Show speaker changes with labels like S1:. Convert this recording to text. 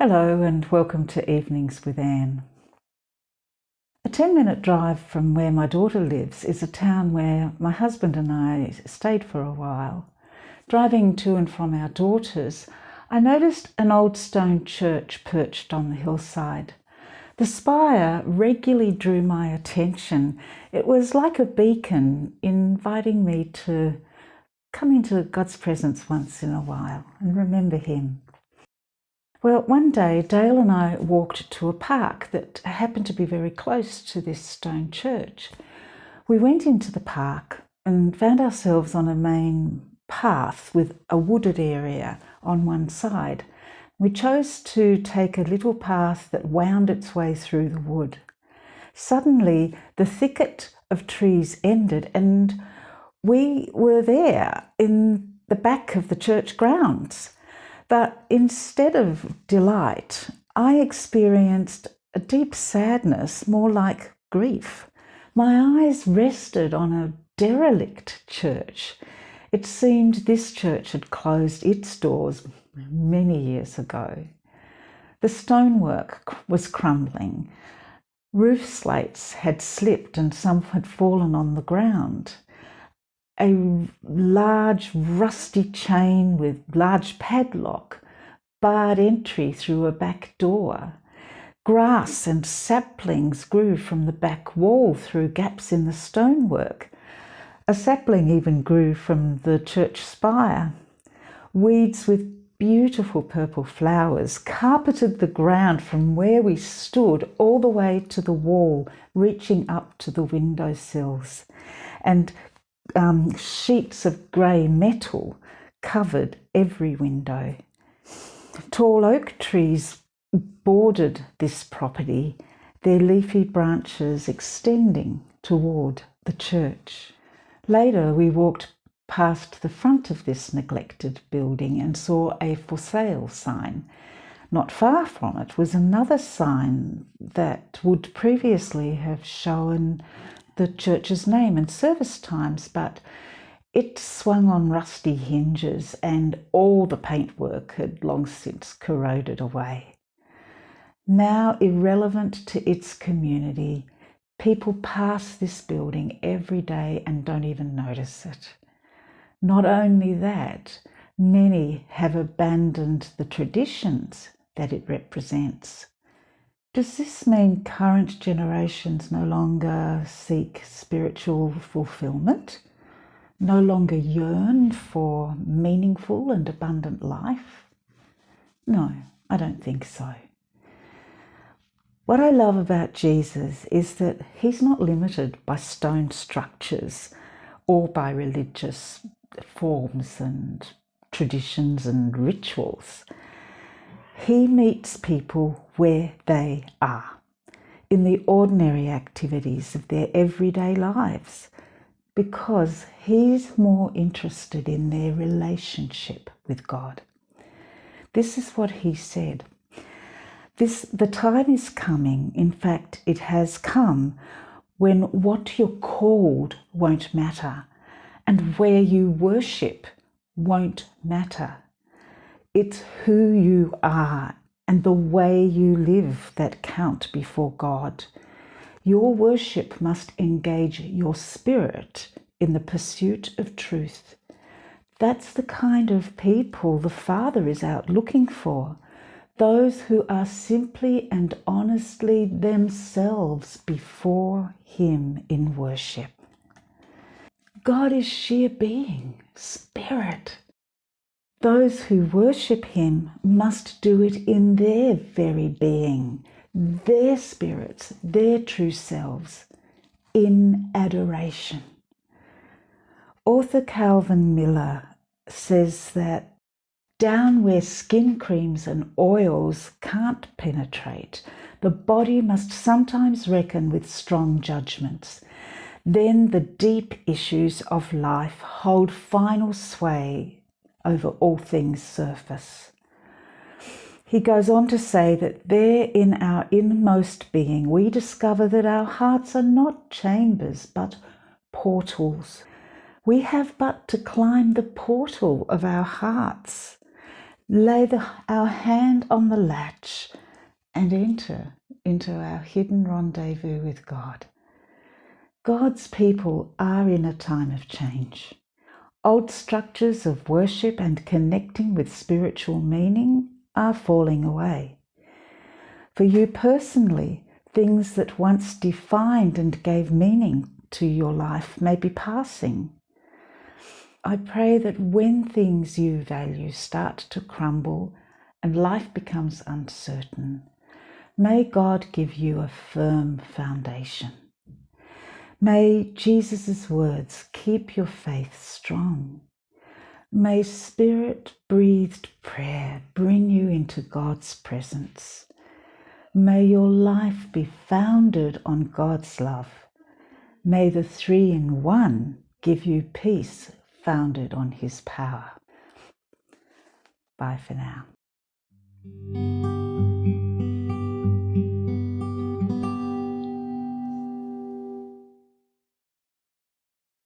S1: Hello and welcome to Evenings with Anne. A 10-minute drive from where my daughter lives is a town where my husband and I stayed for a while. Driving to and from our daughters, I noticed an old stone church perched on the hillside. The spire regularly drew my attention. It was like a beacon inviting me to come into God's presence once in a while and remember Him. Well, one day Dale and I walked to a park that happened to be very close to this stone church. We went into the park and found ourselves on a main path with a wooded area on one side. We chose to take a little path that wound its way through the wood. Suddenly, the thicket of trees ended and we were there in the back of the church grounds. But instead of delight, I experienced a deep sadness, more like grief. My eyes rested on a derelict church. It seemed this church had closed its doors many years ago. The stonework was crumbling. Roof slates had slipped and some had fallen on the ground. A large rusty chain with large padlock barred entry through a back door. Grass and saplings grew from the back wall through gaps in the stonework. A sapling even grew from the church spire. Weeds with beautiful purple flowers carpeted the ground from where we stood all the way to the wall, reaching up to the windowsills. And sheets of grey metal covered every window. Tall oak trees bordered this property, their leafy branches extending toward the church. Later, we walked past the front of this neglected building and saw a for sale sign. Not far from it was another sign that would previously have shown the church's name and service times, but it swung on rusty hinges and all the paintwork had long since corroded away. Now irrelevant to its community, people pass this building every day and don't even notice it. Not only that, many have abandoned the traditions that it represents. Does this mean current generations no longer seek spiritual fulfillment? No longer yearn for meaningful and abundant life? No, I don't think so. What I love about Jesus is that He's not limited by stone structures or by religious forms and traditions and rituals. He meets people where they are, in the ordinary activities of their everyday lives, because He's more interested in their relationship with God. This is what He said. The time is coming, in fact, it has come, when what you're called won't matter and where you worship won't matter. It's who you are and the way you live that count before God. Your worship must engage your spirit in the pursuit of truth. That's the kind of people the Father is out looking for. Those who are simply and honestly themselves before Him in worship. God is sheer being, spirit. Those who worship Him must do it in their very being, their spirits, their true selves, in adoration. Author Calvin Miller says that down where skin creams and oils can't penetrate, the body must sometimes reckon with strong judgments. Then the deep issues of life hold final sway over all things surface. He goes on to say that there in our inmost being we discover that our hearts are not chambers but portals. We have but to climb the portal of our hearts. lay our hand on the latch and enter into our hidden rendezvous with God. God's people are in a time of change. Old structures of worship and connecting with spiritual meaning are falling away. For you personally, things that once defined and gave meaning to your life may be passing. I pray that when things you value start to crumble and life becomes uncertain, may God give you a firm foundation. May Jesus' words keep your faith strong. May Spirit-breathed prayer bring you into God's presence. May your life be founded on God's love. May the 3-in-1 give you peace founded on His power. Bye for now.